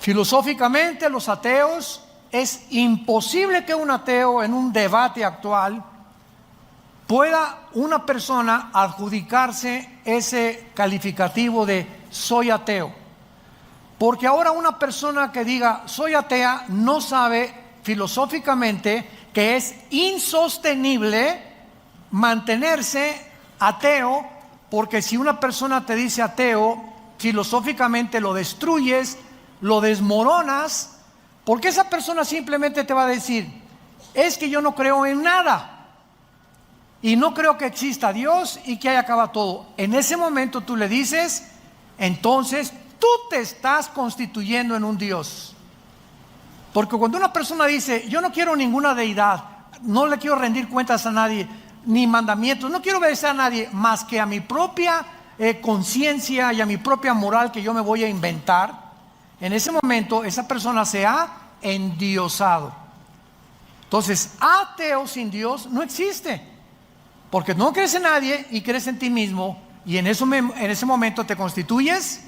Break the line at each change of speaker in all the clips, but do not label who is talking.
Filosóficamente, los ateos, es imposible que un ateo en un debate actual pueda una persona adjudicarse ese calificativo de soy ateo. Porque ahora una persona que diga soy atea no sabe filosóficamente que es insostenible mantenerse ateo, porque si una persona te dice ateo, filosóficamente lo destruyes, lo desmoronas, porque esa persona simplemente te va a decir, es que yo no creo en nada. Y no creo que exista Dios y que ahí acaba todo. En ese momento tú le dices, entonces tú te estás constituyendo en un Dios. Porque cuando una persona dice, yo no quiero ninguna deidad, no le quiero rendir cuentas a nadie, ni mandamientos, no quiero obedecer a nadie más que a mi propia conciencia y a mi propia moral que yo me voy a inventar, en ese momento esa persona se ha endiosado. Entonces, ateo sin Dios no existe. Porque no crees en nadie y crees en ti mismo, y en ese momento te constituyes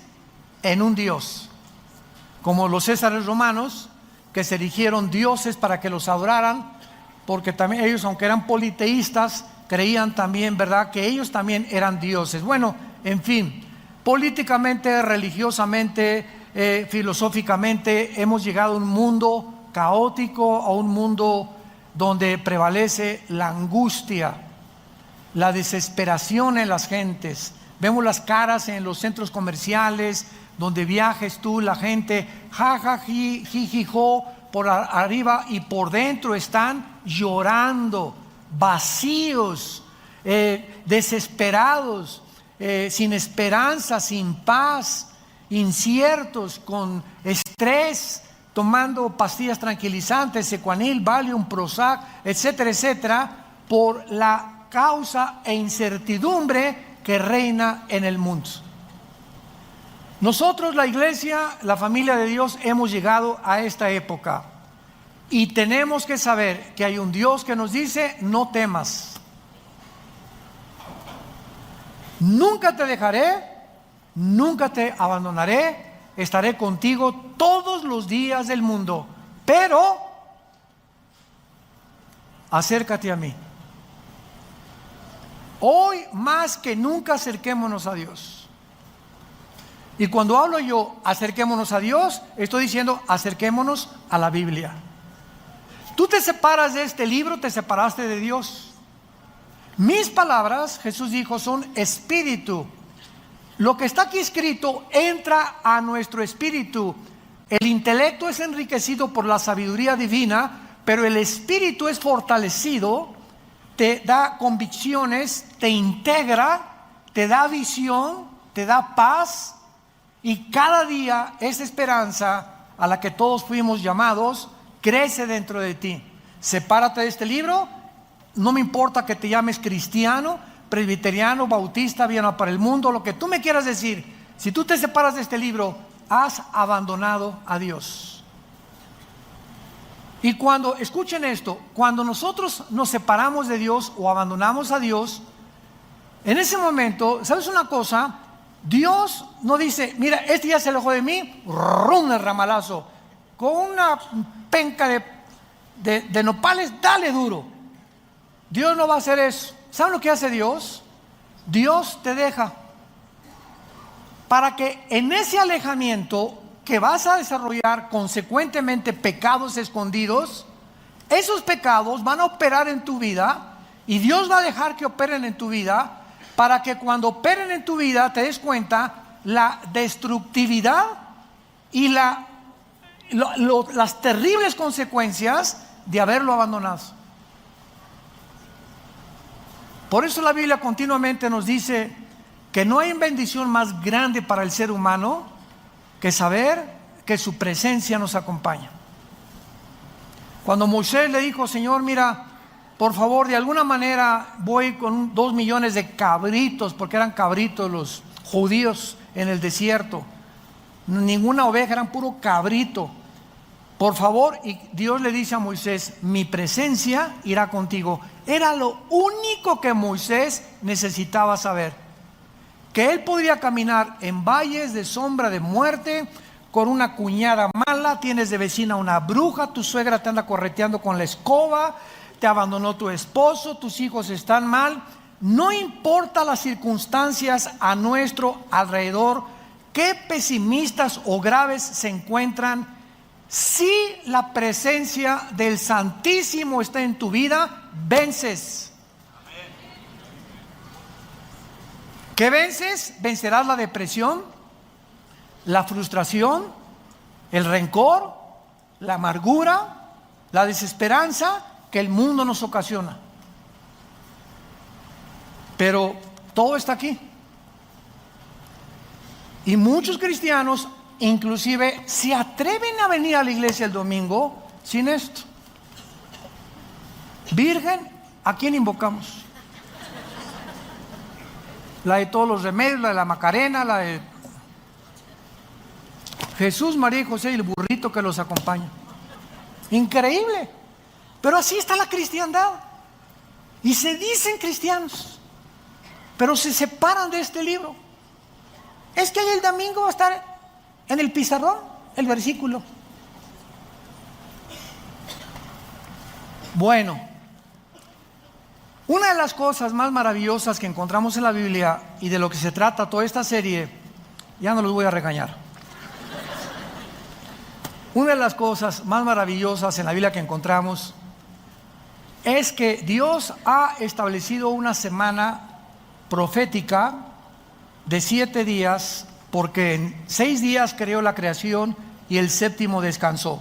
en un Dios. Como los césares romanos, que se erigieron dioses para que los adoraran, porque también ellos, aunque eran politeístas, creían también, ¿verdad?, que ellos también eran dioses. Bueno, en fin, políticamente, religiosamente, filosóficamente, hemos llegado a un mundo caótico, a un mundo donde prevalece la angustia, la desesperación en las gentes. Vemos las caras en los centros comerciales, donde viajes tú, la gente, jajaji, jijijo, por arriba y por dentro están llorando, vacíos, desesperados, sin esperanza, sin paz, inciertos, con estrés, tomando pastillas tranquilizantes, Secuanil, Valium, Prozac, etcétera, etcétera, por la causa e incertidumbre que reina en el mundo. Nosotros, la iglesia, la familia de Dios, hemos llegado a esta época y tenemos que saber que hay un Dios que nos dice, no temas, nunca te dejaré, nunca te abandonaré, estaré contigo todos los días del mundo, pero acércate a mí. Hoy más que nunca acerquémonos a Dios. Y cuando hablo yo acerquémonos a Dios, estoy diciendo acerquémonos a la Biblia. Tú te separas de este libro, te separaste de Dios. Mis palabras, Jesús dijo, son espíritu. Lo que está aquí escrito entra a nuestro espíritu. El intelecto es enriquecido por la sabiduría divina, pero el espíritu es fortalecido, te da convicciones, te integra, te da visión, te da paz, y cada día esa esperanza a la que todos fuimos llamados crece dentro de ti. Sepárate de este libro, no me importa que te llames cristiano, presbiteriano, bautista, Viena para el mundo, lo que tú me quieras decir. Si tú te separas de este libro, has abandonado a Dios. Y cuando, escuchen esto, cuando nosotros nos separamos de Dios o abandonamos a Dios, en ese momento, ¿sabes una cosa? Dios no dice, mira, este ya se alejó de mí, rum el ramalazo, con una penca de nopales, dale duro. Dios no va a hacer eso. ¿Saben lo que hace Dios? Dios te deja para que en ese alejamiento que vas a desarrollar consecuentemente pecados escondidos, esos pecados van a operar en tu vida y Dios va a dejar que operen en tu vida para que cuando operen en tu vida te des cuenta la destructividad y las terribles consecuencias de haberlo abandonado. Por eso la Biblia continuamente nos dice que no hay bendición más grande para el ser humano que saber que su presencia nos acompaña. Cuando Moisés le dijo, Señor, mira, por favor, de alguna manera voy con 2 millones de cabritos, porque eran cabritos los judíos en el desierto, ninguna oveja, eran puro cabrito, por favor. Y Dios le dice a Moisés, mi presencia irá contigo. Era lo único que Moisés necesitaba saber, que él podría caminar en valles de sombra de muerte, con una cuñada mala, tienes de vecina una bruja, tu suegra te anda correteando con la escoba, te abandonó tu esposo, tus hijos están mal. No importa las circunstancias a nuestro alrededor, qué pesimistas o graves se encuentran, si la presencia del Santísimo está en tu vida, vences. ¿Qué vences? Vencerás la depresión, la frustración, el rencor, la amargura, la desesperanza que el mundo nos ocasiona. Pero todo está aquí. Y muchos cristianos inclusive se atreven a venir a la iglesia el domingo sin esto. Virgen, ¿a quién invocamos? La de todos los remedios, la de la Macarena, la de Jesús, María y José y el burrito que los acompaña. Increíble. Pero así está la cristiandad. Y se dicen cristianos, pero se separan de este libro. Es que ahí el domingo va a estar en el pizarrón el versículo. Bueno, una de las cosas más maravillosas que encontramos en la Biblia y de lo que se trata toda esta serie, ya no los voy a regañar. Una de las cosas más maravillosas en la Biblia que encontramos es que Dios ha establecido una semana profética de 7 días, porque en 6 días creó la creación y el séptimo descansó.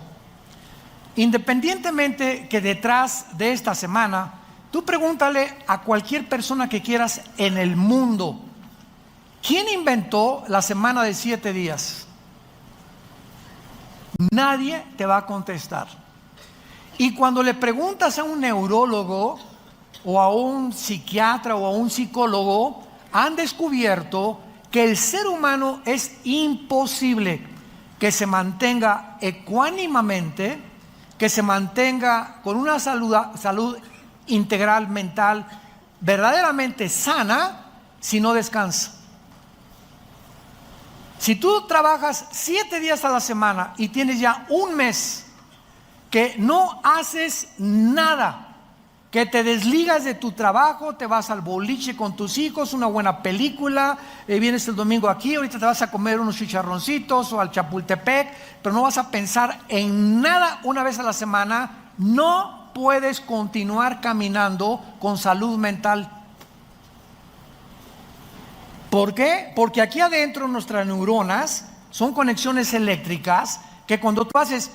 Independientemente que detrás de esta semana, tú pregúntale a cualquier persona que quieras en el mundo, ¿quién inventó la semana de 7 días? Nadie te va a contestar. Y cuando le preguntas a un neurólogo o a un psiquiatra o a un psicólogo, han descubierto que el ser humano es imposible que se mantenga ecuánimamente, que se mantenga con una salud integral mental verdaderamente sana si no descansa. Si tú trabajas 7 días a la semana y tienes ya un mes que no haces nada, que te desligas de tu trabajo, te vas al boliche con tus hijos, una buena película, vienes el domingo aquí, ahorita te vas a comer unos chicharroncitos o al Chapultepec, pero no vas a pensar en nada una vez a la semana, no puedes continuar caminando con salud mental. ¿Por qué? Porque aquí adentro nuestras neuronas son conexiones eléctricas que cuando tú haces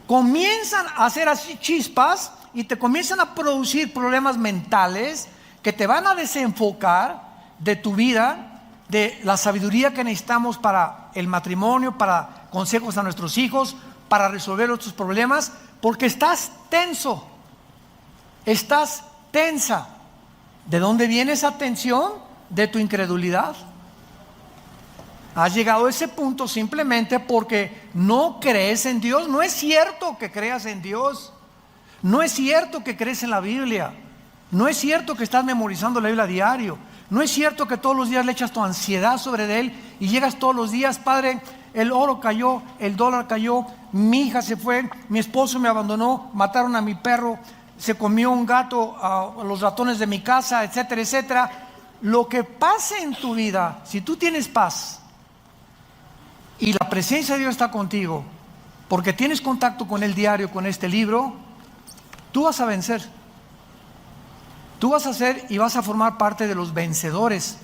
comienzan a hacer así chispas y te comienzan a producir problemas mentales que te van a desenfocar de tu vida, de la sabiduría que necesitamos para el matrimonio, para consejos a nuestros hijos, para resolver nuestros problemas, porque estás tenso, estás tensa. ¿De dónde viene esa tensión? De tu incredulidad. Has llegado a ese punto simplemente porque no crees en Dios. No es cierto que creas en Dios. No es cierto que crees en la Biblia. No es cierto que estás memorizando la Biblia a diario. No es cierto que todos los días le echas tu ansiedad sobre él y llegas todos los días, Padre, el oro cayó, el dólar cayó, mi hija se fue, mi esposo me abandonó, mataron a mi perro, se comió un gato a los ratones de mi casa, etcétera, etcétera. Lo que pase en tu vida, si tú tienes paz y la presencia de Dios está contigo, porque tienes contacto con el diario, con este libro, tú vas a vencer. Tú vas a ser y vas a formar parte de los vencedores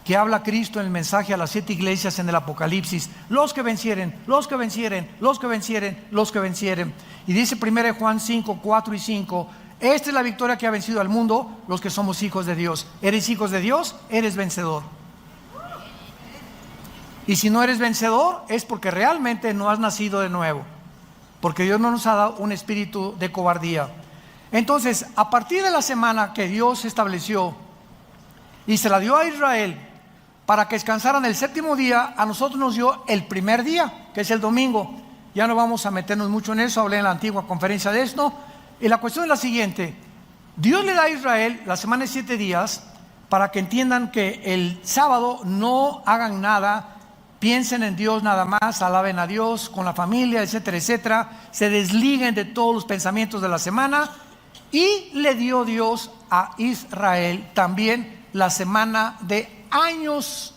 que habla Cristo en el mensaje a las 7 iglesias en el Apocalipsis. Los que vencieren, los que vencieren, los que vencieren, los que vencieren. Y dice 1 Juan 5, 4 y 5, esta es la victoria que ha vencido al mundo, los que somos hijos de Dios. ¿Eres hijos de Dios? Eres vencedor. Y si no eres vencedor, es porque realmente no has nacido de nuevo. Porque Dios no nos ha dado un espíritu de cobardía. Entonces, a partir de la semana que Dios estableció y se la dio a Israel para que descansaran el séptimo día, a nosotros nos dio el primer día, que es el domingo. Ya no vamos a meternos mucho en eso, hablé en la antigua conferencia de esto. Y la cuestión es la siguiente: Dios le da a Israel la semana de 7 días para que entiendan que el sábado no hagan nada, piensen en Dios nada más, alaben a Dios con la familia, etcétera, etcétera, se desliguen de todos los pensamientos de la semana. Y le dio Dios a Israel también la semana de años.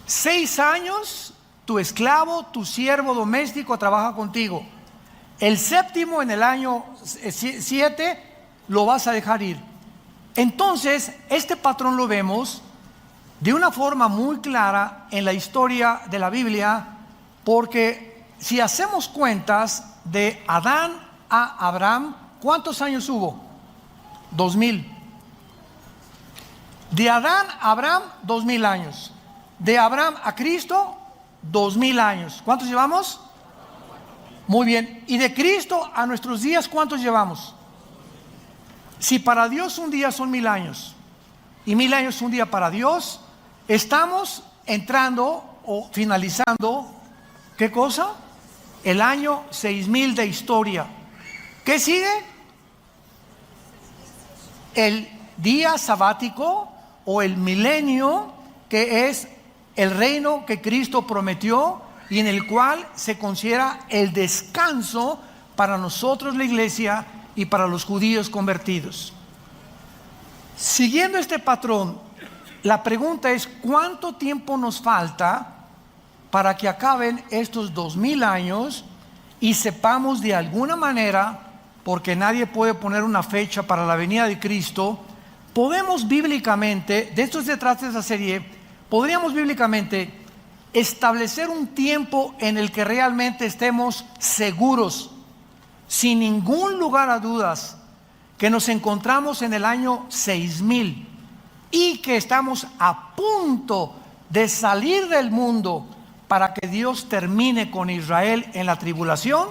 6 años tu esclavo, tu siervo doméstico trabaja contigo. El séptimo, en el año 7, lo vas a dejar ir. Entonces, este patrón lo vemos de una forma muy clara en la historia de la Biblia, porque si hacemos cuentas de Adán a Abraham, ¿cuántos años hubo? 2000. De Adán a Abraham, 2000 años. De Abraham a Cristo, 2000 años. ¿Cuántos llevamos? Muy bien. Y de Cristo a nuestros días, ¿cuántos llevamos? Si para Dios un día son 1000 años y 1000 años un día para Dios, estamos entrando o finalizando, ¿qué cosa? El año 6000 de historia. ¿Qué sigue? El día sabático o el milenio, que es el reino que Cristo prometió y en el cual se considera el descanso para nosotros, la iglesia, y para los judíos convertidos. Siguiendo este patrón, la pregunta es: ¿cuánto tiempo nos falta para que acaben estos 2000 años y sepamos de alguna manera, porque nadie puede poner una fecha para la venida de Cristo, podemos bíblicamente, de esto se trata esa serie, podríamos bíblicamente establecer un tiempo en el que realmente estemos seguros, sin ningún lugar a dudas, que nos encontramos en el año 6000 y que estamos a punto de salir del mundo para que Dios termine con Israel en la tribulación?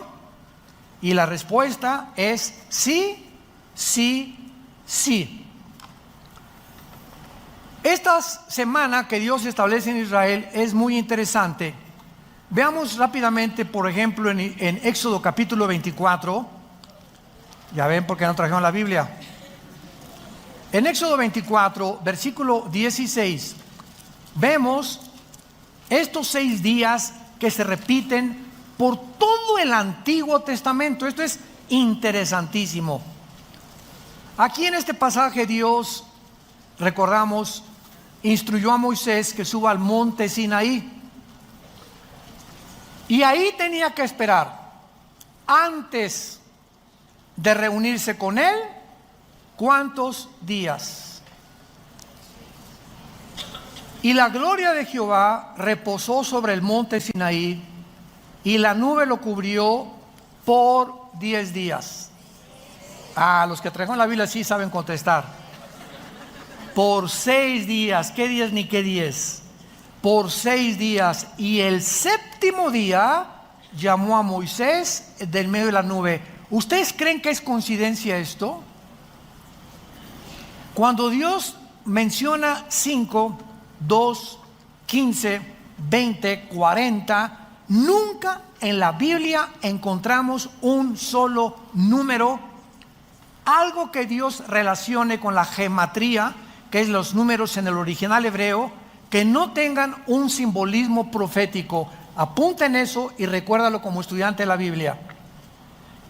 Y la respuesta es sí, sí, sí. Esta semana que Dios establece en Israel es muy interesante. Veamos rápidamente, por ejemplo, en Éxodo capítulo 24. Ya ven por qué no trajeron la Biblia. En Éxodo 24, versículo 16, vemos estos 6 días que se repiten por todo el Antiguo Testamento. Esto es interesantísimo. Aquí en este pasaje Dios, recordamos, instruyó a Moisés que suba al monte Sinaí. Y ahí tenía que esperar, antes de reunirse con él, ¿cuántos días? Y la gloria de Jehová reposó sobre el monte Sinaí, y la nube lo cubrió por 10 días. Los que trajeron la Biblia sí saben contestar. Por 6 días, ¿qué días ni qué 10? Por 6 días. Y el séptimo día llamó a Moisés del medio de la nube. ¿Ustedes creen que es coincidencia esto? Cuando Dios menciona 5, 2, 15, 20, 40, nunca en la Biblia encontramos un solo número, algo que Dios relacione con la gematría, que es los números en el original hebreo, que no tengan un simbolismo profético. Apunten eso y recuérdalo como estudiante de la Biblia.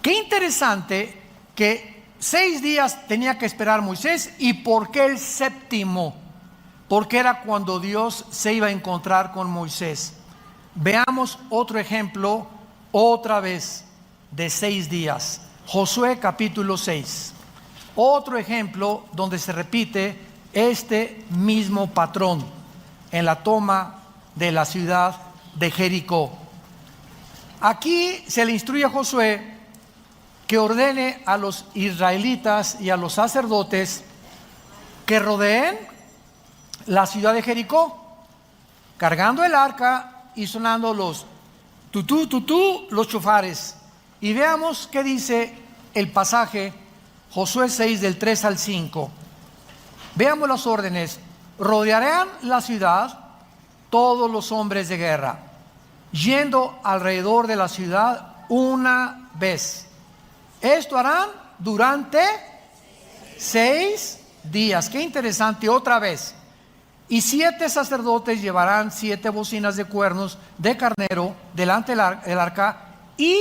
Qué interesante que 6 días tenía que esperar Moisés. ¿Y por qué el séptimo? Porque era cuando Dios se iba a encontrar con Moisés. Veamos otro ejemplo, otra vez, de 6 días. Josué capítulo 6. Otro ejemplo donde se repite este mismo patrón en la toma de la ciudad de Jericó. Aquí se le instruye a Josué que ordene a los israelitas y a los sacerdotes que rodeen la ciudad de Jericó, cargando el arca y sonando los tutú, tutú, los chofares. Y veamos qué dice el pasaje, Josué 6 del 3 al 5. Veamos las órdenes. Rodearán la ciudad todos los hombres de guerra, yendo alrededor de la ciudad una vez. Esto harán durante 6 días. Qué interesante, otra vez. Y 7 sacerdotes llevarán 7 bocinas de cuernos de carnero delante del arca, y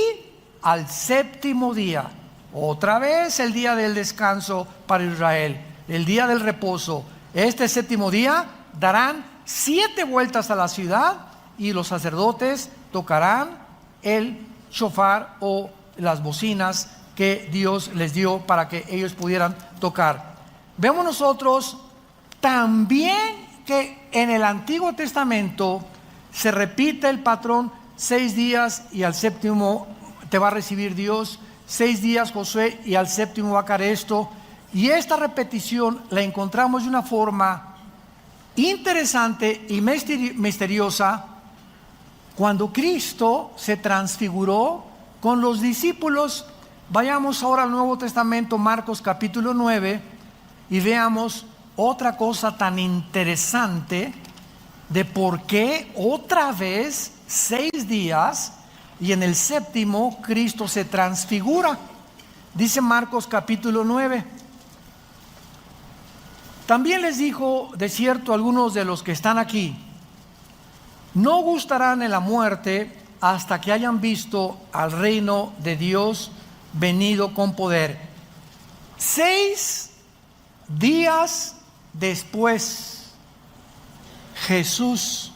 al séptimo día, otra vez el día del descanso para Israel, el día del reposo, este séptimo día darán 7 vueltas a la ciudad, y los sacerdotes tocarán el shofar o las bocinas que Dios les dio para que ellos pudieran tocar. Vemos nosotros también que en el Antiguo Testamento se repite el patrón: 6 días y al séptimo te va a recibir Dios, 6 días Josué y al séptimo va a caer esto. Y esta repetición la encontramos de una forma interesante y misteriosa cuando Cristo se transfiguró con los discípulos. Vayamos ahora al Nuevo Testamento, Marcos capítulo 9, y veamos otra cosa tan interesante de por qué otra vez 6 días y en el séptimo Cristo se transfigura. Dice Marcos capítulo 9: también les dijo, de cierto, algunos de los que están aquí, no gustarán en la muerte hasta que hayan visto al reino de Dios venido con poder. 6 días después, Jesús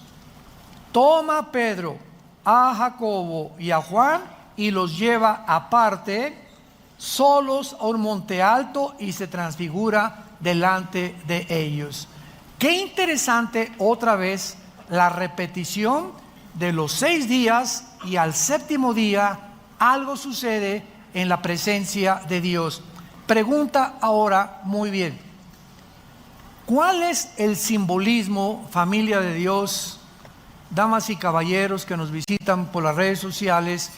toma a Pedro, a Jacobo y a Juan y los lleva aparte, solos, a un monte alto, y se transfigura delante de ellos. Qué interesante otra vez la repetición de los 6 días, y al séptimo día algo sucede en la presencia de Dios. Pregunta ahora, muy bien, ¿cuál es el simbolismo, familia de Dios, damas y caballeros que nos visitan por las redes sociales?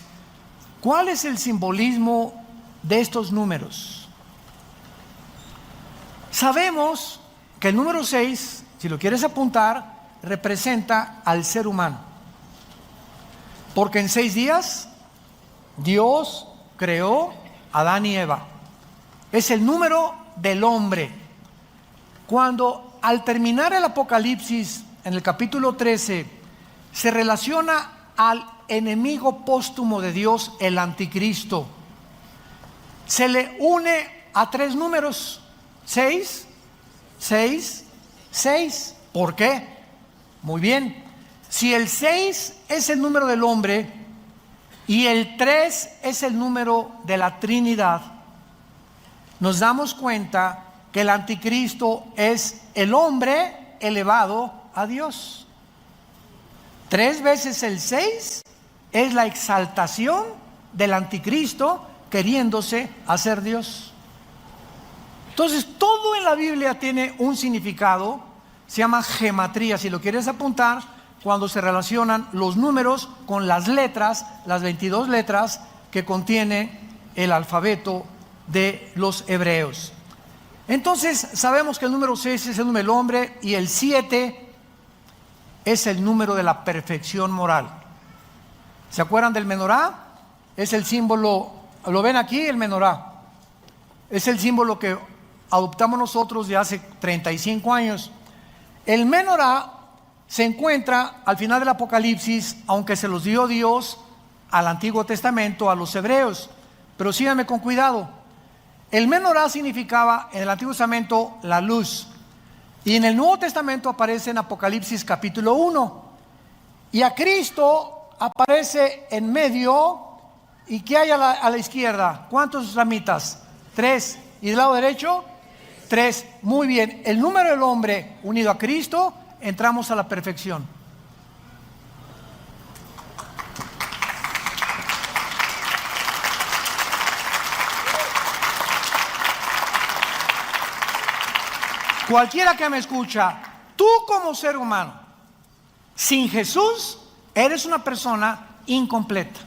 ¿Cuál es el simbolismo de estos números? Sabemos que el número 6, si lo quieres apuntar, representa al ser humano, porque en 6 días Dios creó a Adán y Eva. Es el número del hombre. Cuando al terminar el Apocalipsis en el capítulo 13 se relaciona al enemigo póstumo de Dios, el anticristo, se le une a 3 números: 6, 6, 6. ¿Por qué? Muy bien, si el 6 es el número del hombre y el 3 es el número de la Trinidad, nos damos cuenta que el anticristo es el hombre elevado a Dios. 3 veces el 6 es la exaltación del anticristo queriéndose hacer Dios. Entonces todo en la Biblia tiene un significado, se llama gematría. Si lo quieres apuntar, cuando se relacionan los números con las letras, las 22 letras que contiene el alfabeto de los hebreos. Entonces sabemos que el número 6 es el número del hombre y el 7 es el número de la perfección moral. ¿Se acuerdan del menorá? Es el símbolo, ¿lo ven aquí? El menorá es el símbolo que adoptamos nosotros de hace 35 años. El menorá se encuentra al final del Apocalipsis, aunque se los dio Dios al Antiguo Testamento, a los hebreos. Pero síganme con cuidado. El menorá significaba en el Antiguo Testamento la luz, y en el Nuevo Testamento aparece en Apocalipsis capítulo 1, y a Cristo aparece en medio. ¿Y qué hay a la izquierda? ¿Cuántas ramitas? 3. ¿Y del lado derecho? 3. Muy bien, el número del hombre unido a Cristo, entramos a la perfección. Cualquiera que me escucha, tú como ser humano, sin Jesús, eres una persona incompleta.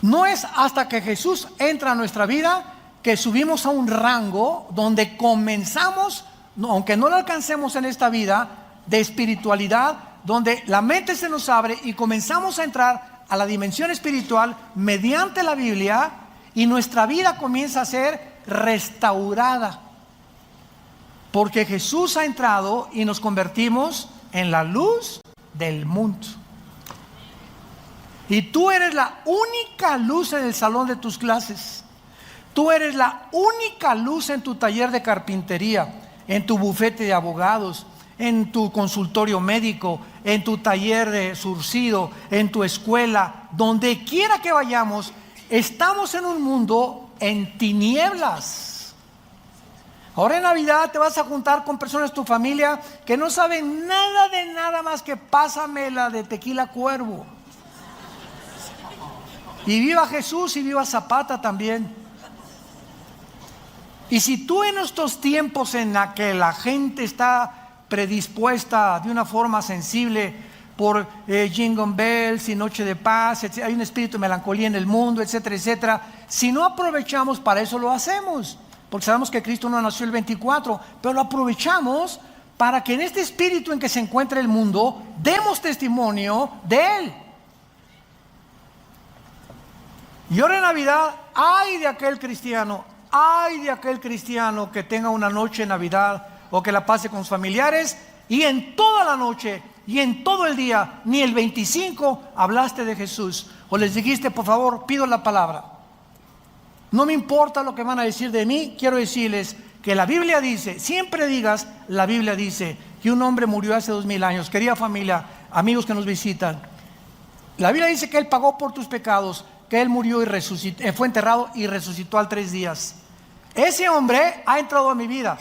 No es hasta que Jesús entra a nuestra vida que subimos a un rango donde comenzamos, aunque no lo alcancemos en esta vida, de espiritualidad, donde la mente se nos abre y comenzamos a entrar a la dimensión espiritual mediante la Biblia, y nuestra vida comienza a ser restaurada. Porque Jesús ha entrado y nos convertimos en la luz del mundo. Y tú eres la única luz en el salón de tus clases. Tú eres la única luz en tu taller de carpintería, en tu bufete de abogados, en tu consultorio médico, en tu taller de surcido, en tu escuela, donde quiera que vayamos. Estamos en un mundo en tinieblas. Ahora en Navidad te vas a juntar con personas de tu familia que no saben nada de nada más que pásame la de Tequila Cuervo. Y viva Jesús y viva Zapata también. Y si tú en estos tiempos en la que la gente está predispuesta de una forma sensible por Jingle Bells y Noche de Paz, etc., hay un espíritu de melancolía en el mundo, etcétera, etcétera. Si no aprovechamos, para eso lo hacemos, porque sabemos que Cristo no nació el 24, pero lo aprovechamos para que en este espíritu en que se encuentra el mundo demos testimonio de Él. Y ahora en Navidad, ay de aquel cristiano que tenga una noche en Navidad o que la pase con sus familiares y en toda la noche y en todo el día, ni el 25 hablaste de Jesús o les dijiste, por favor, pido la palabra. No me importa lo que van a decir de mí, quiero decirles que la Biblia dice, siempre digas, la Biblia dice que un hombre murió hace 2000 años. Querida familia, amigos que nos visitan, la Biblia dice que Él pagó por tus pecados, que Él murió y resucitó, fue enterrado y resucitó al 3 días. Ese hombre ha entrado a mi vida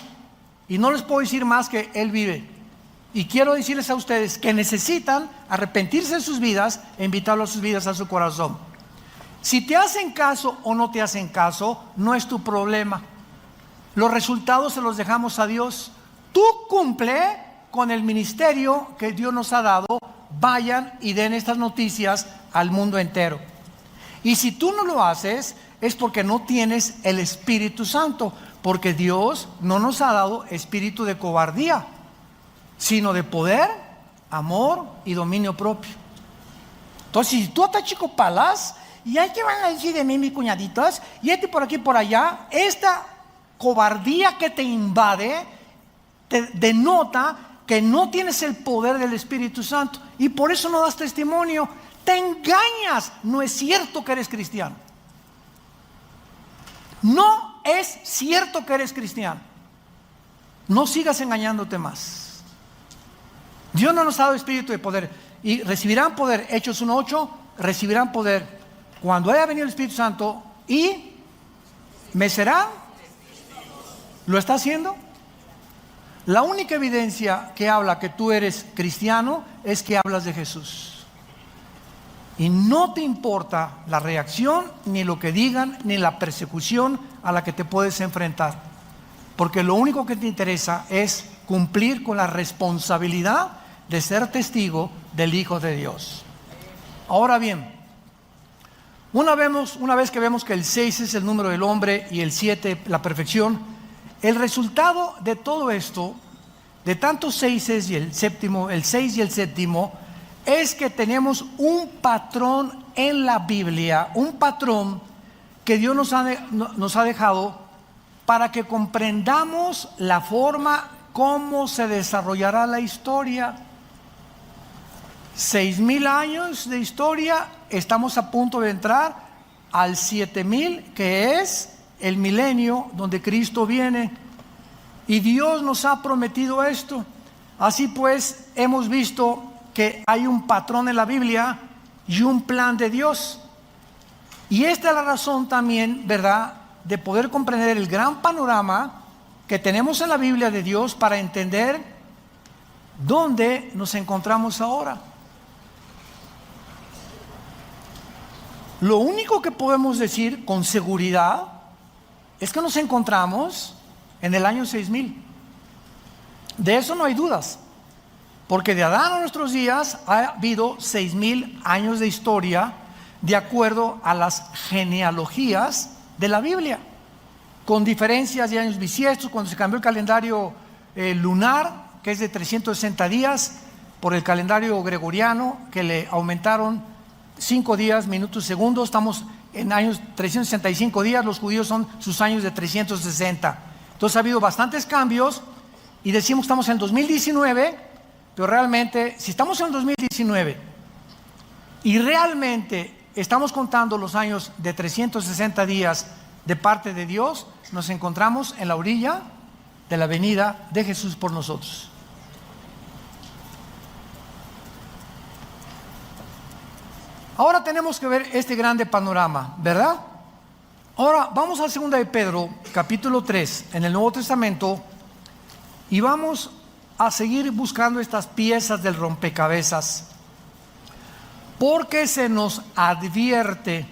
y no les puedo decir más que Él vive. Y quiero decirles a ustedes que necesitan arrepentirse de sus vidas e invitarlo a sus vidas, a su corazón. Si te hacen caso o no te hacen caso, no es tu problema. Los resultados se los dejamos a Dios. Tú cumple con el ministerio que Dios nos ha dado. Vayan y den estas noticias al mundo entero. Y si tú no lo haces, es porque no tienes el Espíritu Santo, porque Dios no nos ha dado espíritu de cobardía, sino de poder, amor y dominio propio. Entonces, si tú estás chico palas, y hay que van a decir de mí, mis cuñaditos, y por aquí por allá, esta cobardía que te invade, te denota que no tienes el poder del Espíritu Santo, y por eso no das testimonio. Te engañas, no es cierto que eres cristiano. No es cierto que eres cristiano. No sigas engañándote más. Dios no nos ha dado espíritu de poder. Y recibirán poder, Hechos 1:8, recibirán poder cuando haya venido el Espíritu Santo y me serán. ¿Lo está haciendo? La única evidencia que habla que tú eres cristiano es que hablas de Jesús. Y no te importa la reacción, ni lo que digan, ni la persecución a la que te puedes enfrentar. Porque lo único que te interesa es cumplir con la responsabilidad de ser testigo del Hijo de Dios. Ahora bien, una vez que vemos que el 6 es el número del hombre y el 7 la perfección, el resultado de todo esto, de tantos 6 y el 6 y el séptimo, es que tenemos un patrón en la Biblia, un patrón que Dios nos ha dejado para que comprendamos la forma cómo se desarrollará la historia. 6,000 años de historia, estamos a punto de entrar al 7,000, que es el milenio donde Cristo viene. Y Dios nos ha prometido esto. Así pues, hemos visto que hay un patrón en la Biblia y un plan de Dios. Y esta es la razón también, ¿verdad?, de poder comprender el gran panorama que tenemos en la Biblia de Dios para entender dónde nos encontramos ahora. Lo único que podemos decir con seguridad es que nos encontramos en el año 6,000. De eso no hay dudas. Porque de Adán a nuestros días ha habido 6,000 años de historia de acuerdo a las genealogías de la Biblia, con diferencias de años bisiestos. Cuando se cambió el calendario lunar, que es de 360 días, por el calendario gregoriano, que le aumentaron 5 días, minutos, segundos. Estamos en años 365 días, los judíos son sus años de 360. Entonces ha habido bastantes cambios. y decimos que estamos en 2019, pero realmente, si estamos en 2019 y realmente estamos contando los años de 360 días de parte de Dios, nos encontramos en la orilla de la venida de Jesús por nosotros. Ahora tenemos que ver este grande panorama, ¿verdad? Ahora vamos a 2 de Pedro, capítulo 3, en el Nuevo Testamento, y vamos a seguir buscando estas piezas del rompecabezas, porque se nos advierte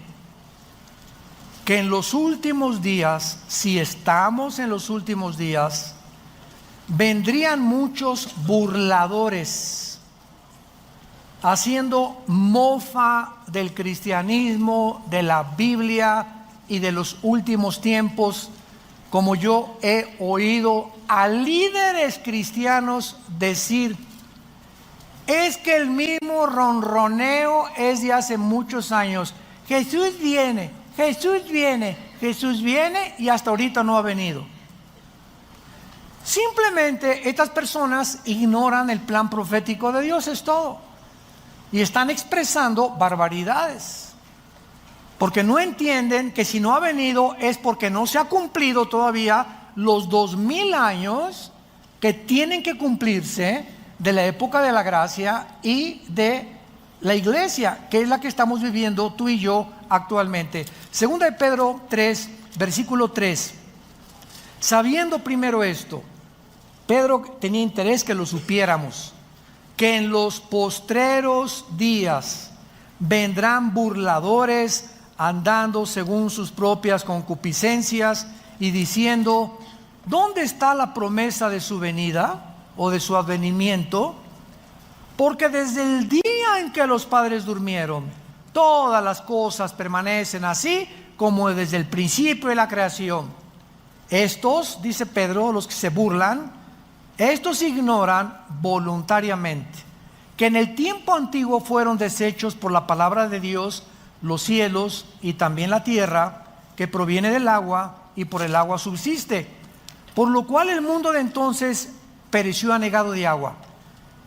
que en los últimos días, si estamos en los últimos días, vendrían muchos burladores, haciendo mofa del cristianismo, de la Biblia y de los últimos tiempos, como yo he oído a líderes cristianos decir: es que el mismo ronroneo es de hace muchos años. Jesús viene, Jesús viene, Jesús viene, y hasta ahorita no ha venido. Simplemente estas personas ignoran el plan profético de Dios, es todo. Y están expresando barbaridades, porque no entienden que si no ha venido es porque no se ha cumplido todavía los 2000 años que tienen que cumplirse de la época de la gracia y de la iglesia, que es la que estamos viviendo tú y yo actualmente. Segunda de Pedro 3, versículo 3. Sabiendo primero esto, Pedro tenía interés que lo supiéramos, que en los postreros días vendrán burladores andando según sus propias concupiscencias y diciendo: ¿dónde está la promesa de su venida o de su advenimiento? Porque desde el día en que los padres durmieron, todas las cosas permanecen así como desde el principio de la creación. Estos, dice Pedro, los que se burlan, estos ignoran voluntariamente que en el tiempo antiguo fueron deshechos por la palabra de Dios los cielos y también la tierra, que proviene del agua y por el agua subsiste, por lo cual el mundo de entonces pereció anegado de agua.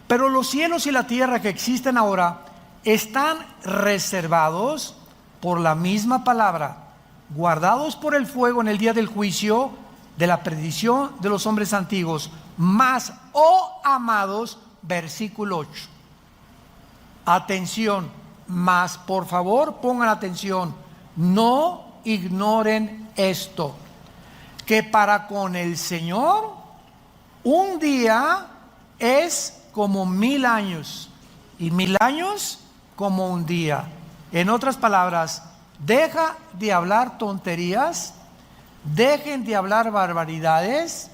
Pero los cielos y la tierra que existen ahora están reservados por la misma palabra, guardados por el fuego en el día del juicio de la perdición de los hombres antiguos. Mas, oh amados, versículo 8. Atención, mas por favor pongan atención, no ignoren esto, que para con el Señor un día es como 1000 años y 1000 años como un día. En otras palabras, deja de hablar tonterías, dejen de hablar barbaridades.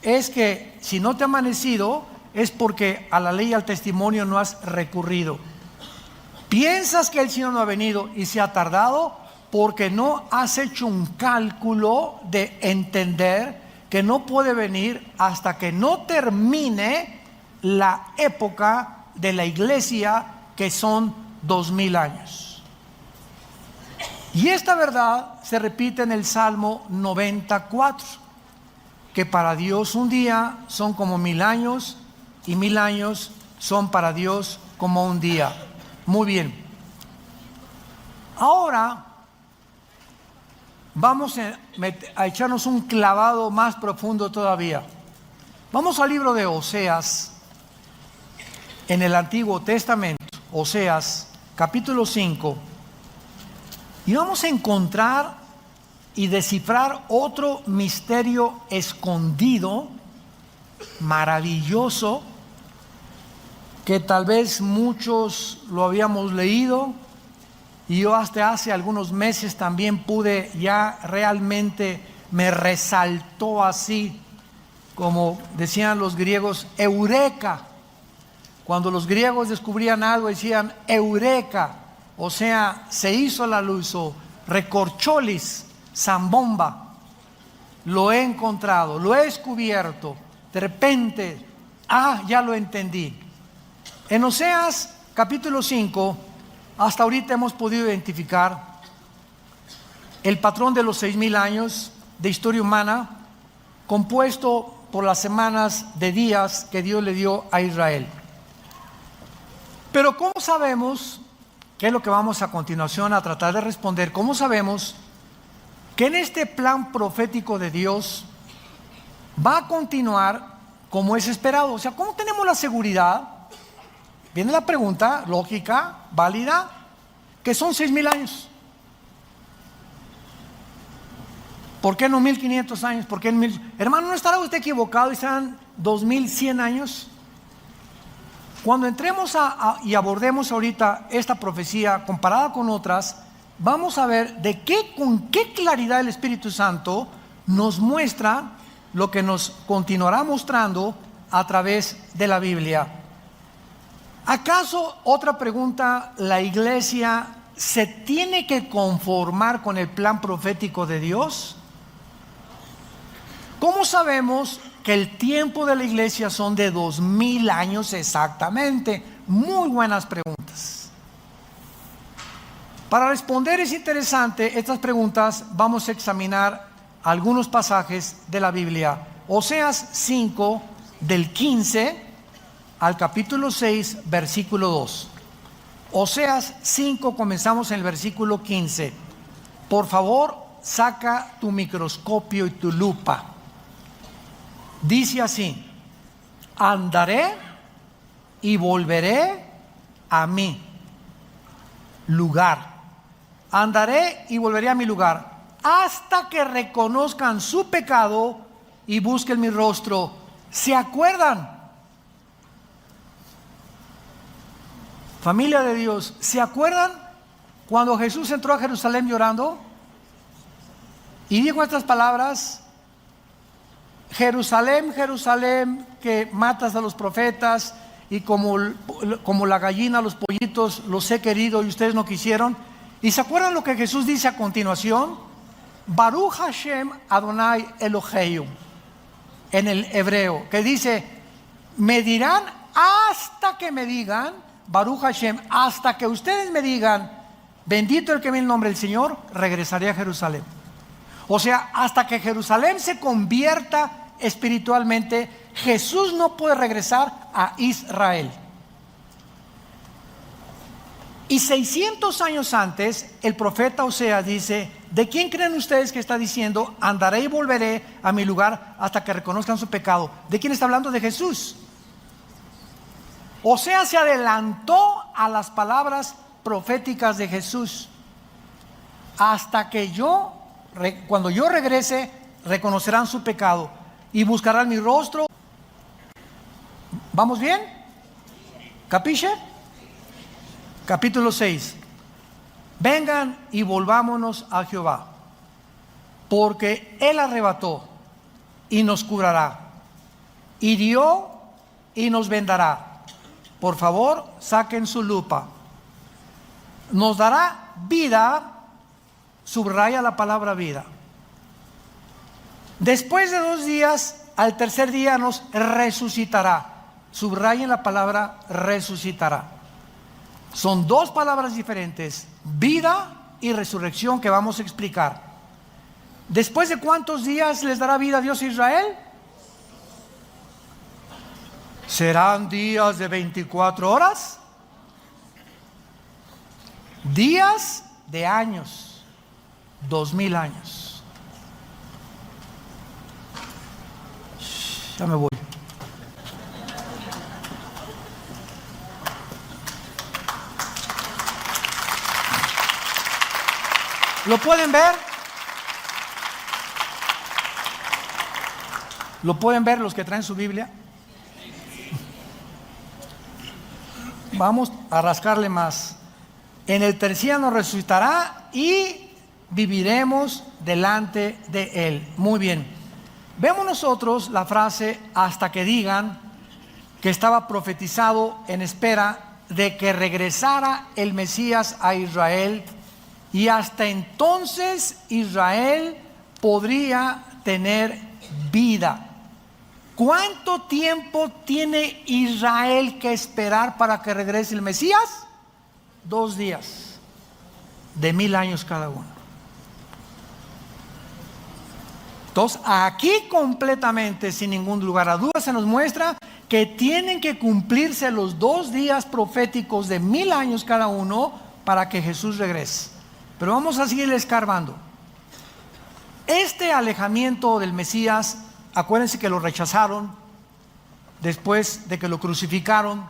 Es que si no te ha amanecido es porque a la ley y al testimonio no has recurrido. Piensas que el Señor no ha venido y se ha tardado porque no has hecho un cálculo de entender que no puede venir hasta que no termine la época de la iglesia, que son 2000 años. Y esta verdad se repite en el Salmo 94, que para Dios un día son como 1000 años y 1000 años son para Dios como un día. Muy bien. Ahora vamos a echarnos un clavado más profundo todavía. Vamos al libro de Oseas, en el Antiguo Testamento, Oseas, capítulo 5, y vamos a encontrar y descifrar otro misterio escondido, maravilloso, que tal vez muchos lo habíamos leído, y yo hasta hace algunos meses también pude, ya realmente me resaltó así, como decían los griegos, eureka. Cuando los griegos descubrían algo decían eureka, o sea, se hizo la luz, o recorcholis, zambomba, lo he encontrado, lo he descubierto, de repente, ya lo entendí. En Oseas capítulo 5, hasta ahorita hemos podido identificar el patrón de los 6000 años de historia humana, compuesto por las semanas de días que Dios le dio a Israel. Pero ¿cómo sabemos, qué es lo que vamos a continuación a tratar de responder, cómo sabemos que en este plan profético de Dios va a continuar como es esperado? O sea, ¿cómo tenemos la seguridad? Viene la pregunta lógica, válida, que son 6,000 años. ¿Por qué no 1,500 años? ¿Por qué 1,000? Hermano, ¿no estará usted equivocado y serán 2,100 años? Cuando entremos y abordemos ahorita esta profecía comparada con otras, vamos a ver con qué claridad el Espíritu Santo nos muestra lo que nos continuará mostrando a través de la Biblia. ¿Acaso, otra pregunta, la iglesia se tiene que conformar con el plan profético de Dios? ¿Cómo sabemos que el tiempo de la iglesia son de 2,000 años exactamente? Muy buenas preguntas. Para responder es interesante estas preguntas, vamos a examinar algunos pasajes de la Biblia. Oseas 5, del 15 al capítulo 6, versículo 2. Oseas 5, comenzamos en el versículo 15. Por favor, saca tu microscopio y tu lupa. Dice así: andaré y volveré a mi lugar. Andaré y volveré a mi lugar hasta que reconozcan su pecado y busquen mi rostro. ¿Se acuerdan? Familia de Dios, ¿se acuerdan cuando Jesús entró a Jerusalén llorando? Y dijo estas palabras: Jerusalén, Jerusalén, que matas a los profetas y como la gallina a los pollitos los he querido y ustedes no quisieron. ¿Y se acuerdan lo que Jesús dice a continuación? Baruch Hashem Adonai Eloheinu, en el hebreo, que dice: me dirán hasta que me digan, Baruch Hashem, hasta que ustedes me digan, bendito el que viene en el nombre del Señor, regresaré a Jerusalén. O sea, hasta que Jerusalén se convierta espiritualmente, Jesús no puede regresar a Israel. Y 600 años antes, el profeta Oseas dice: ¿de quién creen ustedes que está diciendo andaré y volveré a mi lugar hasta que reconozcan su pecado? ¿De quién está hablando? De Jesús. Oseas se adelantó a las palabras proféticas de Jesús. Hasta que cuando yo regrese, reconocerán su pecado y buscarán mi rostro. ¿Vamos bien? ¿Capiche? Capítulo 6. Vengan y volvámonos a Jehová, porque Él arrebató y nos curará, hirió y nos vendará. Por favor, saquen su lupa. Nos dará vida. Subraya la palabra vida. Después de 2 días, al tercer día nos resucitará. Subrayen la palabra resucitará. Son 2 palabras diferentes: vida y resurrección, que vamos a explicar. ¿Después de cuántos días les dará vida Dios a Israel? ¿Serán días de 24 horas? Días de años. 2,000 años. Ya me voy. ¿Lo pueden ver? ¿Lo pueden ver los que traen su Biblia? Vamos a rascarle más. En el tercer día nos resucitará y viviremos delante de Él. Muy bien. Vemos nosotros la frase hasta que digan, que estaba profetizado en espera de que regresara el Mesías a Israel, y hasta entonces Israel podría tener vida. ¿Cuánto tiempo tiene Israel que esperar para que regrese el Mesías? 2 días de 1,000 años cada uno. Entonces, aquí completamente, sin ningún lugar a dudas, se nos muestra que tienen que cumplirse los 2 días proféticos de 1000 años cada uno para que Jesús regrese. Pero vamos a seguir escarbando. Este alejamiento del Mesías, acuérdense que lo rechazaron después de que lo crucificaron.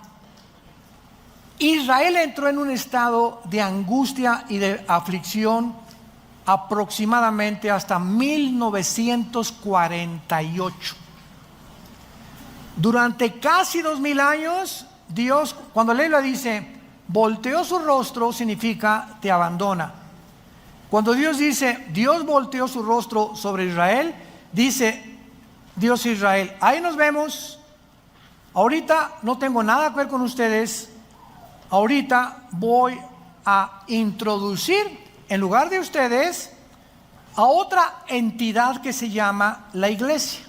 Israel entró en un estado de angustia y de aflicción aproximadamente hasta 1948. Durante casi 2000 años, Dios, cuando la Biblia dice volteó su rostro, significa te abandona. Cuando Dios dice Dios volteó su rostro sobre Israel, dice Dios Israel, ahí nos vemos, ahorita no tengo nada que ver con ustedes, ahorita voy a introducir en lugar de ustedes a otra entidad que se llama la iglesia.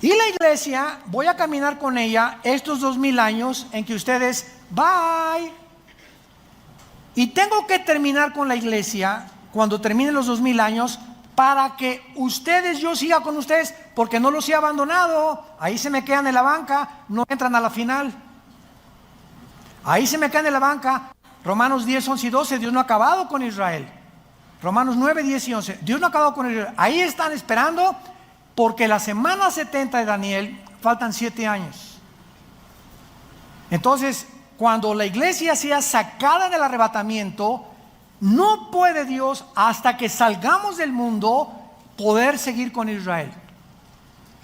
Y la iglesia, voy a caminar con ella estos 2000 años en que ustedes, bye. Y tengo que terminar con la iglesia cuando terminen los 2000 años para que ustedes, yo siga con ustedes, porque no los he abandonado. Ahí se me quedan en la banca, no entran a la final. Ahí se me quedan en la banca. Romanos 10, 11 y 12, Dios no ha acabado con Israel. Romanos 9, 10 y 11, Dios no ha acabado con Israel. Ahí están esperando, porque la semana 70 de Daniel faltan 7 años. Entonces, cuando la iglesia sea sacada del arrebatamiento, no puede Dios, hasta que salgamos del mundo, poder seguir con Israel.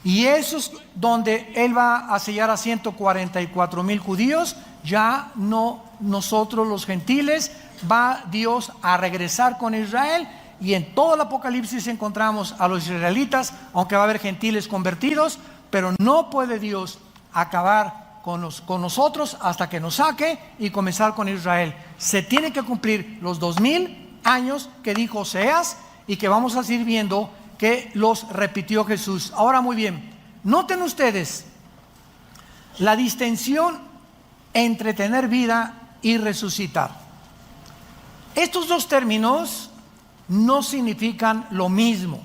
Y eso es donde Él va a sellar a 144,000 judíos. Ya no nosotros los gentiles, va Dios a regresar con Israel. Y en todo el Apocalipsis encontramos a los israelitas, aunque va a haber gentiles convertidos, pero no puede Dios acabar con nosotros hasta que nos saque y comenzar con Israel. Se tienen que cumplir los 2000 años que dijo Oseas y que vamos a seguir viendo que los repitió Jesús. Ahora, muy bien, noten ustedes la distinción entre tener vida y resucitar. Estos dos términos no significan lo mismo,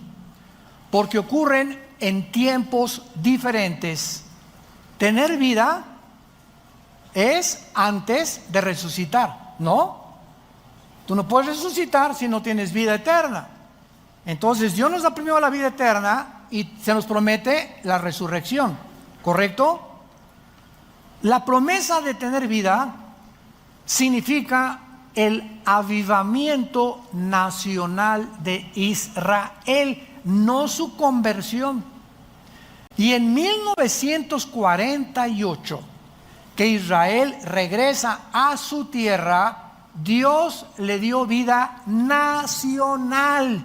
porque ocurren en tiempos diferentes. Tener vida es antes de resucitar, ¿no? Tú no puedes resucitar si no tienes vida eterna. Entonces Dios nos da primero la vida eterna y se nos promete la resurrección, ¿correcto? La promesa de tener vida significa el avivamiento nacional de Israel, no su conversión. Y en 1948, que Israel regresa a su tierra, Dios le dio vida nacional.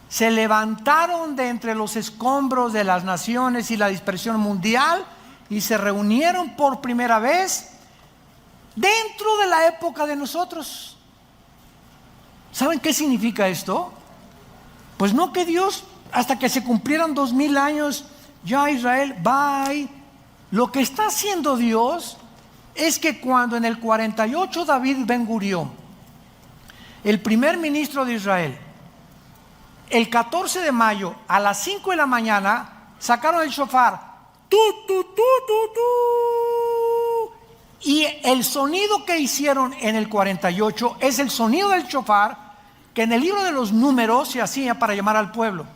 Se levantaron de entre los escombros de las naciones y la dispersión mundial y se reunieron por primera vez dentro de la época de nosotros. ¿Saben qué significa esto? Pues no que Dios, hasta que se cumplieran 2000 años, ya Israel, bye. Lo que está haciendo Dios es que cuando en el 48 David Ben Gurión, el primer ministro de Israel, el 14 de mayo a las 5 de la mañana sacaron el shofar, tu, tu, tu, tu, tu. Y el sonido que hicieron en el 48 es el sonido del shofar que en el libro de los números se hacía para llamar al pueblo.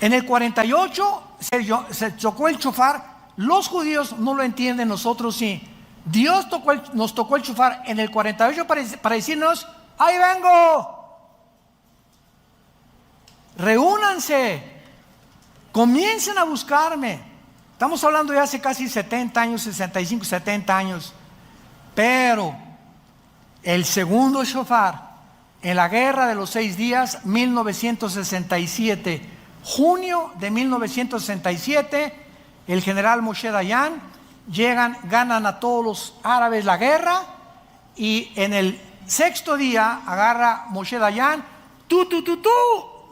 En el 48 se tocó el shofar. Los judíos no lo entienden, nosotros sí. Dios nos tocó el shofar en el 48 para decirnos, ¡ahí vengo! Reúnanse, comiencen a buscarme. Estamos hablando de hace casi 70 años, 65, 70 años. Pero el segundo shofar en la guerra de los 6 días, 1967, junio de 1967, el general Moshe Dayan, ganan a todos los árabes la guerra, y en el 6º día agarra Moshe Dayan,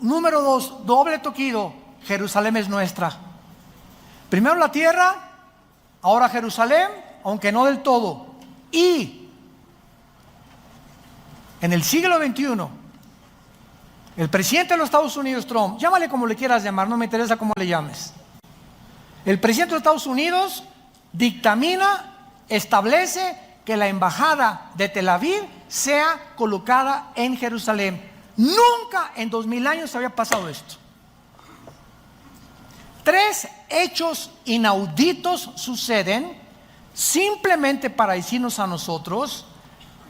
número 2, doble toquido, Jerusalén es nuestra. Primero la tierra, ahora Jerusalén, aunque no del todo. Y en el siglo XXI, El presidente de los Estados Unidos, Trump, llámale como le quieras llamar, no me interesa cómo le llames. El presidente de los Estados Unidos dictamina, establece que la embajada de Tel Aviv sea colocada en Jerusalén. Nunca en 2000 años había pasado esto. 3 hechos inauditos suceden simplemente para decirnos a nosotros,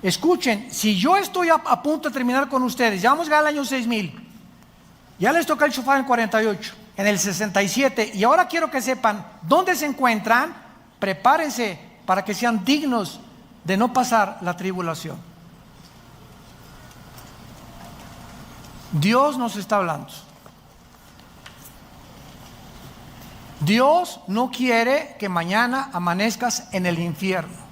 escuchen, si yo estoy a punto de terminar con ustedes, ya vamos a llegar al año 6000, ya les toca el shofar en el 48, en el 67, y ahora quiero que sepan dónde se encuentran, prepárense para que sean dignos de no pasar la tribulación. Dios nos está hablando. Dios no quiere que mañana amanezcas en el infierno.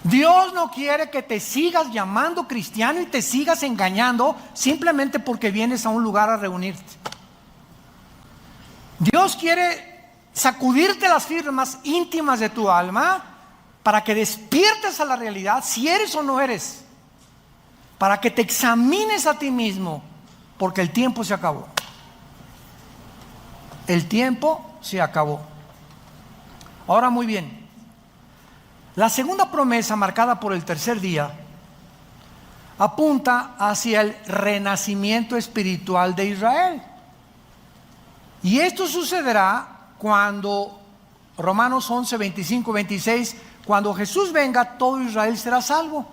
Dios no quiere que te sigas llamando cristiano y te sigas engañando simplemente porque vienes a un lugar a reunirte. Dios quiere sacudirte las fibras íntimas de tu alma para que despiertes a la realidad si eres o no eres, para que te examines a ti mismo, porque el tiempo se acabó. El tiempo se acabó. Ahora muy bien, la segunda promesa marcada por el tercer día apunta hacia el renacimiento espiritual de Israel. Y esto sucederá cuando, Romanos 11, 25, 26, cuando Jesús venga, todo Israel será salvo.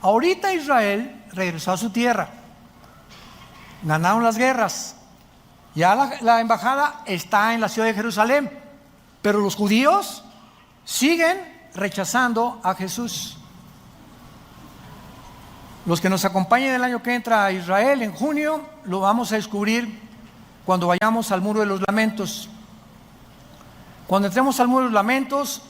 Ahorita Israel regresó a su tierra, ganaron las guerras, ya la embajada está en la ciudad de Jerusalén, pero los judíos siguen rechazando a Jesús. Los que nos acompañen el año que entra a Israel en junio, lo vamos a descubrir cuando vayamos al Muro de los Lamentos. Cuando entremos al Muro de los Lamentos,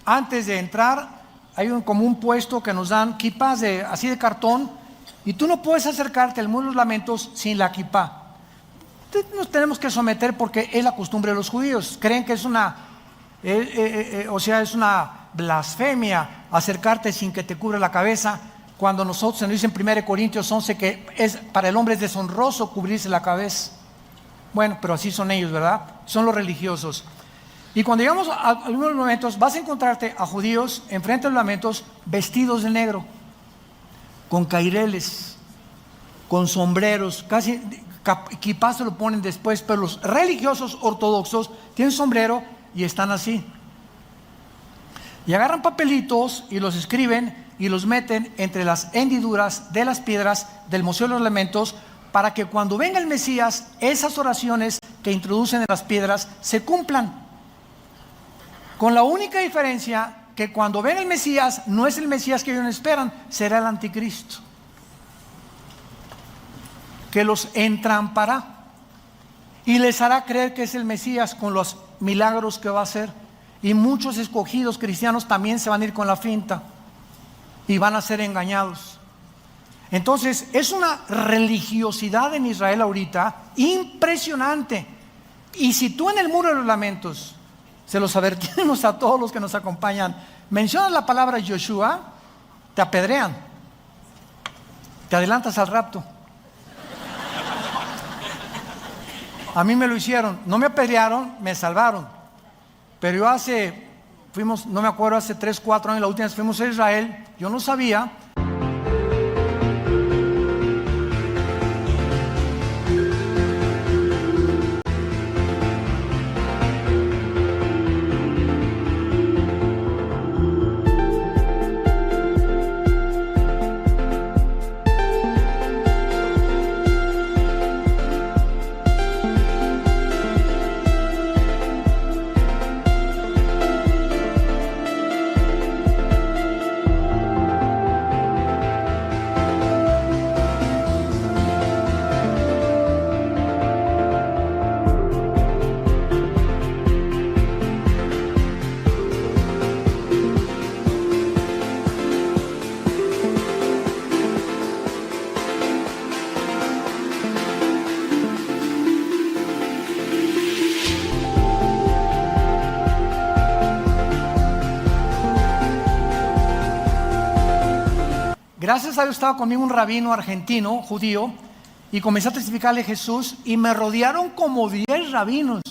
antes de entrar, hay como un puesto que nos dan kippahs así de cartón, y tú no puedes acercarte al Muro de los Lamentos sin la kippah. Nos tenemos que someter porque es la costumbre de los judíos. Creen que es es una blasfemia acercarte sin que te cubra la cabeza, cuando nosotros se nos dice en 1 Corintios 11 que para el hombre es deshonroso cubrirse la cabeza. Bueno, pero así son ellos, ¿verdad? Son los religiosos. Y cuando llegamos a algunos lamentos, vas a encontrarte a judíos enfrente de los lamentos vestidos de negro, con caireles, con sombreros, casi quizás se lo ponen después, pero los religiosos ortodoxos tienen sombrero y están así. Y agarran papelitos y los escriben y los meten entre las hendiduras de las piedras del Museo de los Lamentos, para que cuando venga el Mesías, esas oraciones que introducen en las piedras se cumplan. Con la única diferencia que cuando ven el Mesías, no es el Mesías que ellos esperan, será el anticristo, que los entrampará y les hará creer que es el Mesías con los milagros que va a hacer. Y muchos escogidos cristianos también se van a ir con la finta y van a ser engañados. Entonces es una religiosidad en Israel ahorita impresionante. Y si tú en el Muro de los Lamentos, se los advertimos a todos los que nos acompañan, mencionas la palabra Yoshua, te apedrean, te adelantas al rapto. A mí me lo hicieron, no me apedrearon, me salvaron. Pero yo no me acuerdo, hace 3, 4 años, la última vez fuimos a Israel, yo no sabía. gracias a Dios estaba conmigo un rabino argentino, judío, y comencé a testificarle a Jesús, y me rodearon como 10 rabinos,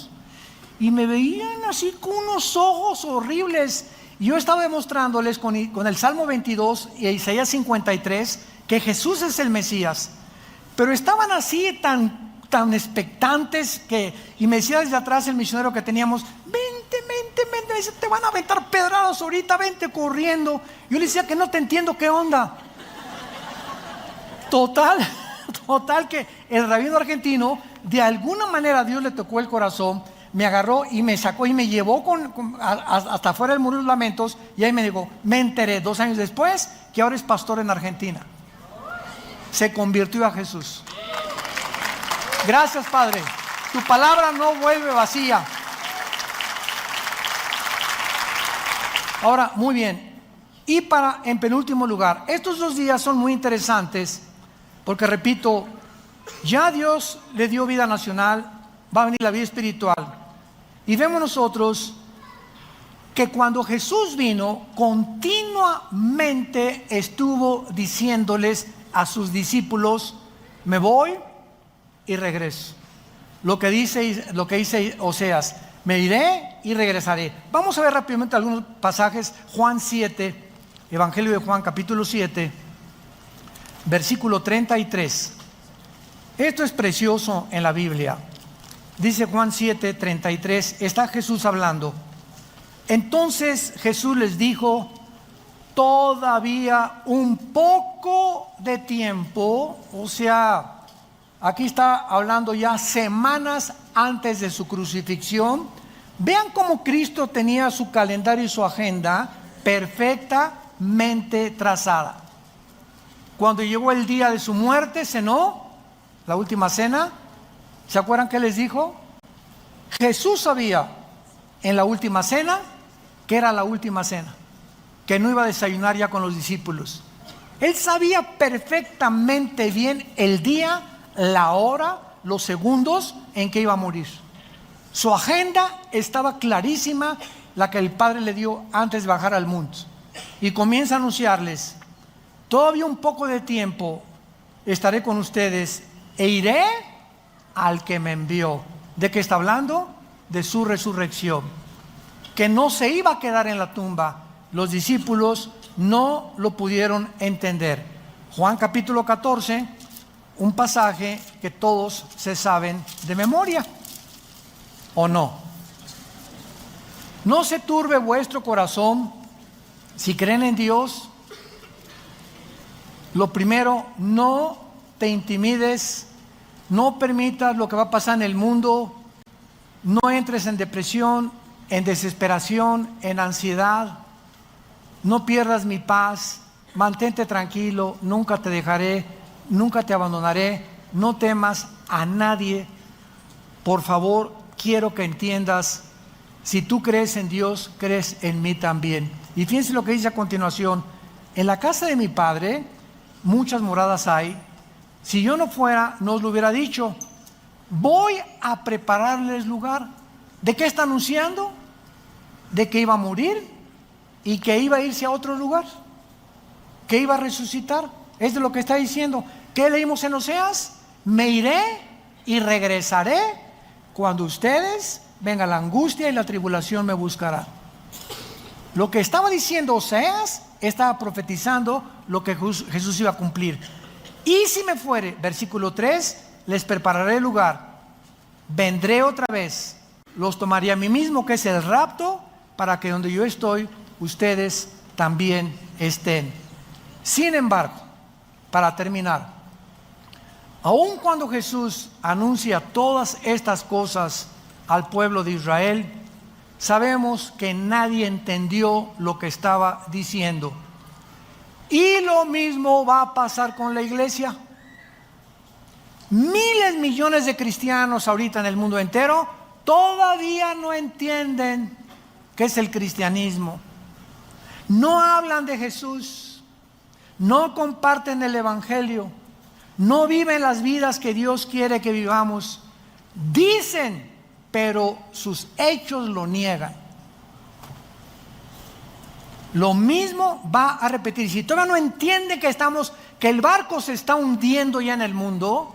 y me veían así con unos ojos horribles. Y yo estaba demostrándoles con el Salmo 22 y Isaías 53 que Jesús es el Mesías, pero estaban así tan expectantes y me decía desde atrás el misionero que teníamos: vente, me dice, te van a aventar pedradas ahorita, vente corriendo. Yo le decía que no te entiendo, ¿qué onda? Total que el rabino argentino, de alguna manera Dios le tocó el corazón, me agarró y me sacó y me llevó hasta afuera del Muro de los Lamentos, y ahí me dijo, me enteré 2 años después que ahora es pastor en Argentina. Se convirtió a Jesús. Gracias, Padre. Tu palabra no vuelve vacía. Ahora, muy bien. Y en penúltimo lugar, estos 2 días son muy interesantes porque, repito, ya Dios le dio vida nacional, va a venir la vida espiritual. Y vemos nosotros que cuando Jesús vino, continuamente estuvo diciéndoles a sus discípulos: me voy y regreso. Lo que dice Oseas: me iré y regresaré. Vamos a ver rápidamente algunos pasajes. Juan 7, Evangelio de Juan, capítulo 7, versículo 33. Esto es precioso en la Biblia. Dice Juan 7, 33, está Jesús hablando. Entonces Jesús les dijo: todavía un poco de tiempo, o sea, aquí está hablando ya semanas antes de su crucifixión. Vean cómo Cristo tenía su calendario y su agenda perfectamente trazada. Cuando llegó el día de su muerte, cenó la última cena. ¿Se acuerdan qué les dijo? Jesús sabía en la última cena que era la última cena, que no iba a desayunar ya con los discípulos. Él sabía perfectamente bien el día, la hora, los segundos en que iba a morir. Su agenda estaba clarísima, la que el Padre le dio antes de bajar al monte. Y comienza a anunciarles: todavía un poco de tiempo estaré con ustedes e iré al que me envió. ¿De qué está hablando? De su resurrección, que no se iba a quedar en la tumba. Los discípulos no lo pudieron entender. Juan capítulo 14, un pasaje que todos se saben de memoria, ¿o no? No se turbe vuestro corazón. Si creen en Dios, lo primero, no te intimides, no permitas lo que va a pasar en el mundo, no entres en depresión, en desesperación, en ansiedad. No pierdas mi paz, mantente tranquilo, nunca te dejaré, nunca te abandonaré, no temas a nadie. Por favor, quiero que entiendas, si tú crees en Dios, crees en mí también. Y fíjense lo que dice a continuación: en la casa de mi Padre muchas moradas hay. Si yo no fuera, no os lo hubiera dicho. Voy a prepararles lugar. ¿De qué está anunciando? De que iba a morir y que iba a irse a otro lugar, que iba a resucitar. Es de lo que está diciendo. ¿Qué leímos en Oseas? Me iré y regresaré cuando ustedes venga la angustia y la tribulación me buscarán. Lo que estaba diciendo Oseas estaba profetizando lo que Jesús iba a cumplir. Y si me fuere, versículo 3, les prepararé lugar, vendré otra vez, los tomaré a mí mismo, que es el rapto, para que donde yo estoy, ustedes también estén. Sin embargo, para terminar, aun cuando Jesús anuncia todas estas cosas al pueblo de Israel, sabemos que nadie entendió lo que estaba diciendo. Y lo mismo va a pasar con la iglesia. Miles, millones de cristianos ahorita en el mundo entero todavía no entienden qué es el cristianismo. No hablan de Jesús, no comparten el evangelio, no viven las vidas que Dios quiere que vivamos. Dicen, pero sus hechos lo niegan. lo mismo va a repetir. Si todavía no entiende que el barco se está hundiendo ya en el mundo,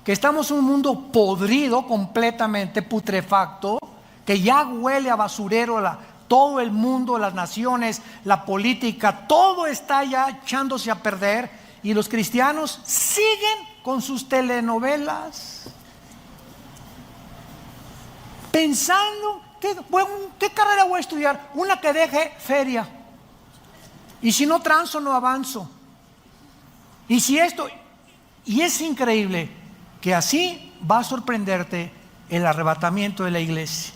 que estamos en un mundo podrido completamente, putrefacto, que ya huele a basurero, todo el mundo, las naciones, la política, todo está ya echándose a perder, y los cristianos siguen con sus telenovelas, pensando, ¿qué carrera voy a estudiar? Una que deje feria. Y si no transo, no avanzo. Y si esto, y es increíble que así va a sorprenderte el arrebatamiento de la iglesia.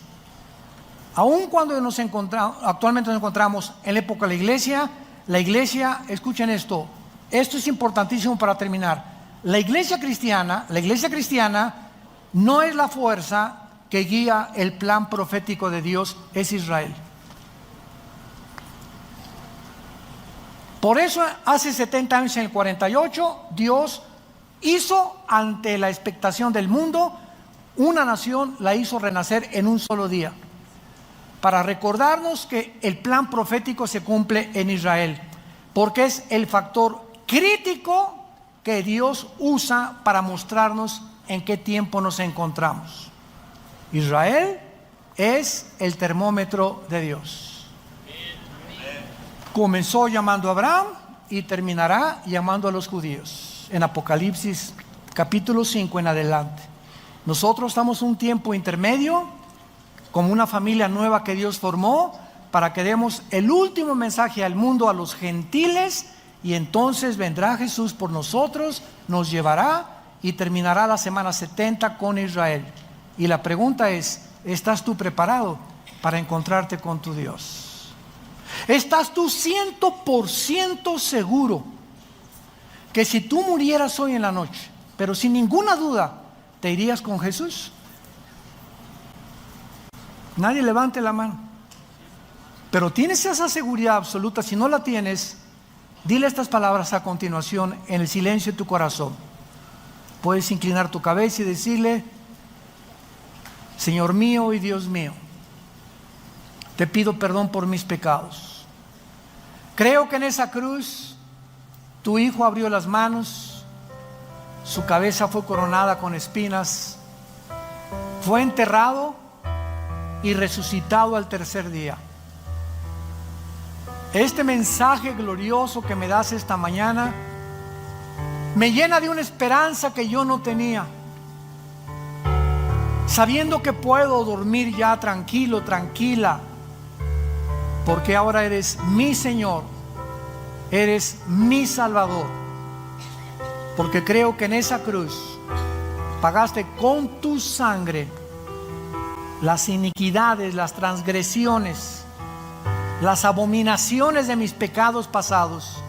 Aun cuando actualmente nos encontramos en la época de la iglesia, escuchen esto es importantísimo para terminar. La iglesia cristiana no es la fuerza que guía el plan profético de Dios, es Israel. Por eso hace 70 años, en el 48, Dios hizo, ante la expectación del mundo, una nación, la hizo renacer en un solo día, para recordarnos que el plan profético se cumple en Israel, porque es el factor crítico que Dios usa para mostrarnos en qué tiempo nos encontramos. Israel es el termómetro de Dios. Comenzó llamando a Abraham y terminará llamando a los judíos en Apocalipsis capítulo 5 en adelante. Nosotros estamos en un tiempo intermedio, como una familia nueva que Dios formó, para que demos el último mensaje al mundo, a los gentiles, y entonces vendrá Jesús por nosotros, nos llevará y terminará la semana 70 con Israel. Y la pregunta es, ¿estás tú preparado para encontrarte con tu Dios? ¿Estás tú 100% seguro que si tú murieras hoy en la noche, pero sin ninguna duda, te irías con Jesús? Nadie levante la mano. Pero tienes esa seguridad absoluta. Si no la tienes, dile estas palabras a continuación en el silencio de tu corazón. Puedes inclinar tu cabeza y decirle: Señor mío y Dios mío, te pido perdón por mis pecados. Creo que en esa cruz tu Hijo abrió las manos, su cabeza fue coronada con espinas, fue enterrado y resucitado al tercer día. Este mensaje glorioso que me das esta mañana me llena de una esperanza que yo no tenía, sabiendo que puedo dormir ya tranquilo, tranquila, porque ahora eres mi Señor, eres mi Salvador, porque creo que en esa cruz pagaste con tu sangre las iniquidades, las transgresiones, las abominaciones de mis pecados pasados,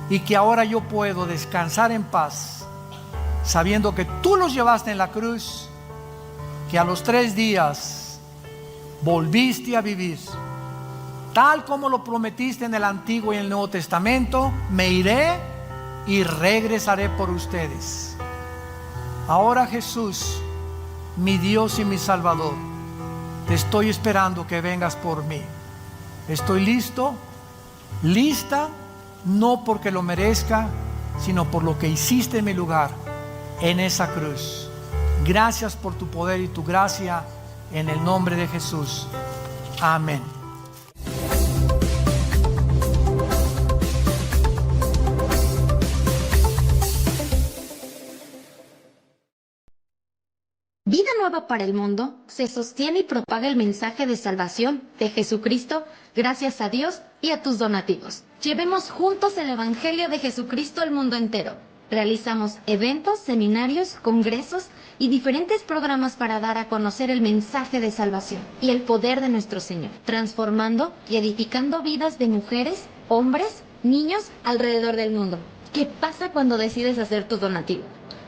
y que ahora yo puedo descansar en paz, sabiendo que tú los llevaste en la cruz, que a los 3 días volviste a vivir, tal como lo prometiste en el Antiguo y en el Nuevo Testamento. Me iré y regresaré por ustedes. Ahora, Jesús, mi Dios y mi Salvador, te estoy esperando que vengas por mí. Estoy listo, lista, no porque lo merezca, sino por lo que hiciste en mi lugar en esa cruz. Gracias por tu poder y tu gracia, en el nombre de Jesús. Amén.
Vida Nueva para el Mundo se sostiene y propaga el mensaje de salvación de Jesucristo gracias a Dios y a tus donativos. Llevemos juntos el Evangelio de Jesucristo al mundo entero. Realizamos eventos, seminarios, congresos y diferentes programas para dar a conocer el mensaje de salvación y el poder de nuestro Señor, transformando y edificando vidas de mujeres, hombres, niños alrededor del mundo. ¿Qué pasa cuando decides hacer tu donativo?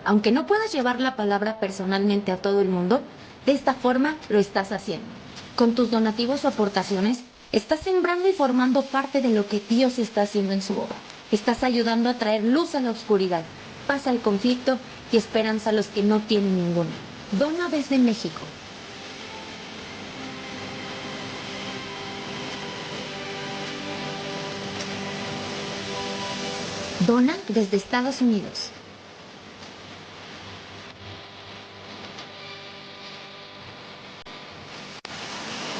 Aunque no puedas llevar la palabra personalmente a todo el mundo, de esta forma lo estás haciendo. Con tus donativos o aportaciones, estás sembrando y formando parte de lo que Dios está haciendo en su obra. Estás ayudando a traer luz a la oscuridad, paz al conflicto y esperanza a los que no tienen ninguna. Dona desde México. Dona desde Estados Unidos.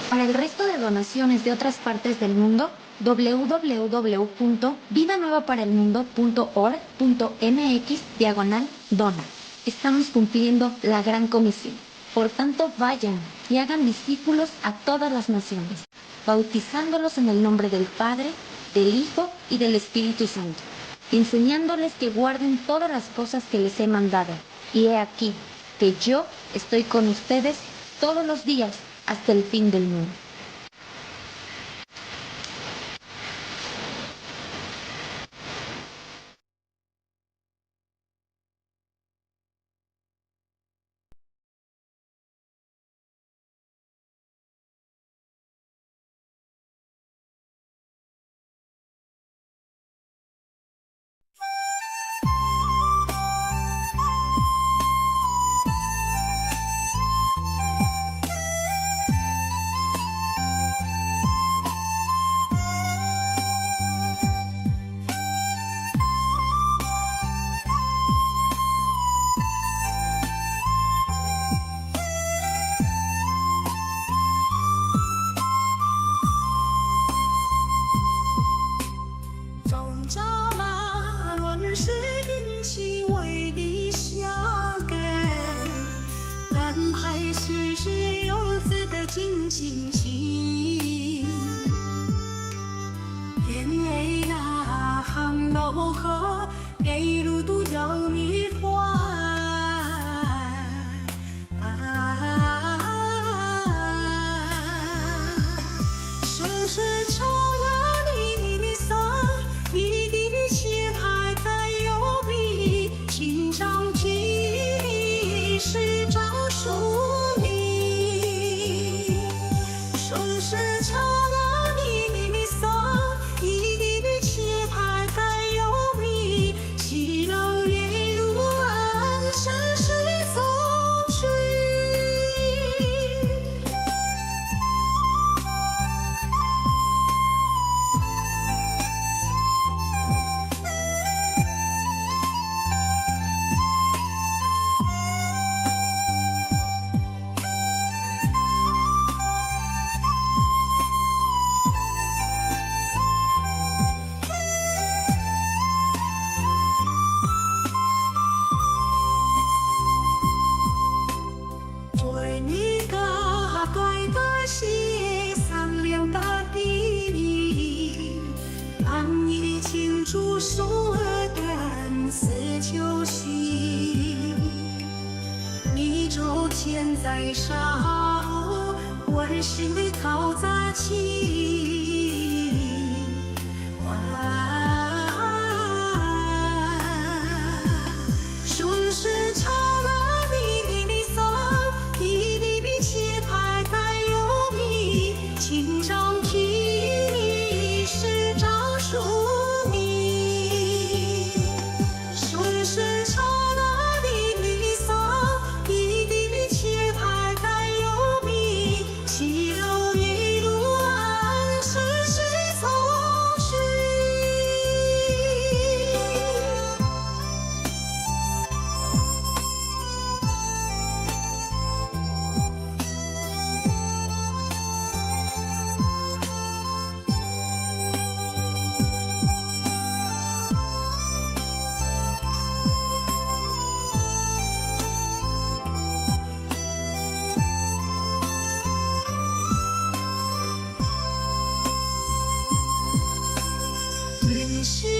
Para el resto de donaciones de otras partes del mundo, www.vidanuevaparaelmundo.org.mx/dona. Estamos cumpliendo la gran comisión. Por tanto, vayan y hagan discípulos a todas las naciones, bautizándolos en el nombre del Padre, del Hijo y del Espíritu Santo, enseñándoles que guarden todas las cosas que les he mandado. Y he aquí, que yo estoy con ustedes todos los días hasta el fin del mundo.
是